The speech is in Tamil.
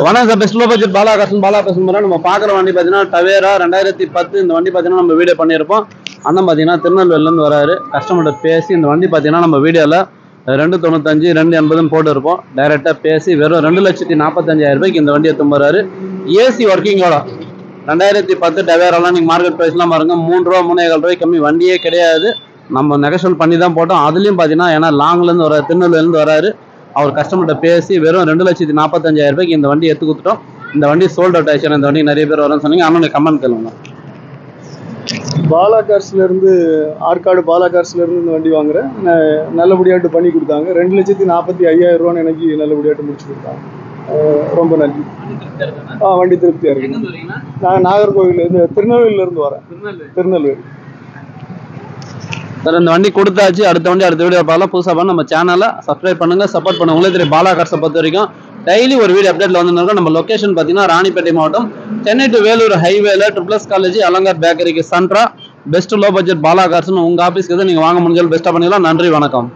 வணக்கம் sir, best low budget Bala பேசுகிறோம். நம்ம பார்க்குற வண்டி பார்த்தீங்கன்னா டவேரா 2010. இந்த வண்டி பார்த்தீங்கன்னா நம்ம வீடியோ பண்ணியிருப்போம். அண்ணன் பார்த்தீங்கன்னா திருநெல்வேலியிலேருந்து வராரு. கஸ்டமர்கிட்ட பேசி இந்த வண்டி பார்த்தீங்கன்னா நம்ம வீடியோவில் 295 280 போட்டு இருப்போம். டைரெக்டாக பேசி வெறும் 2,45,000 ரூபாய்க்கு இந்த வண்டியை தும்புறாரு. ஏசி ஒர்க்கிங்கோட 2010 டவேராலாம் நீங்கள் மார்க்கெட் ப்ரைஸ்லாம் பாருங்க, 3 ரூபா 3,4 ரூபாய்க்கு கம்மி வண்டியே கிடையாது. நம்ம நெகோஷியேட் பண்ணி தான் போட்டோம். அதுலேயும் பார்த்தீங்கன்னா ஏன்னா லாங்லேருந்து வர திருநெல்வேலியிலேருந்து வராரு. அவர் கஸ்டமர்கிட்ட பேசி வெறும் 2,45,000 ரூபாய்க்கு இந்த வண்டி எடுத்து கொடுத்துட்டோம். இந்த வண்டி சோல்ட் அவுட் ஆயிடுச்சு. இந்த வண்டி நிறைய பேர் வரும்னு சொன்னீங்க. அண்ணனுடைய கமெண்ட் கேளுங்க. பாலா கார்ஸ்லேருந்து ஆற்காடு பாலா கார்ஸ்லேருந்து இந்த வண்டி வாங்குறேன். நல்லபடியாட்டு பண்ணி கொடுத்தாங்க. 2,45,000 ரூபான்னு எனக்கு நல்லபடியாட்டு முடிச்சு கொடுத்தாங்க. ரொம்ப நன்றி. வண்டி திருப்தியாக இருக்கு. நான் நாகர்கோவிலேருந்து திருநெல்வேலியிலேருந்து வரேன். திருநெல்வேலி சார், இந்த வண்டி கொடுத்தாச்சு. அடுத்த வீடியோ பார்க்கலாம். புதுசாக பண்ண நம்ம சேனலை சப்ஸ்கிரைப் பண்ணுங்க, சப்போர்ட் பண்ணுங்க. உங்களுக்கு தெரியும் பாலா கார்ஸை பொறுத்த வரைக்கும் டெய்லி ஒரு வீடியோ அப்டேட்ல வந்துருக்கோம். நம்ம லொகேஷன் பார்த்தீங்கன்னா ராணிப்பேட்டை மாவட்டம், சென்னை டு வேலூர் ஹைவேல ட்ரிபிள்எஸ் காலேஜ் அலங்கார் பேக்கரிக்கு சென்ட்ரா பெஸ்ட் லோ பட்ஜெட் பாலா கார்ஸ்னு உங்க ஆஃபீஸ்க்கு நீங்கள் வாங்க முடிஞ்சாலும் பெஸ்ட்டாக பண்ணிக்கலாம். நன்றி, வணக்கம்.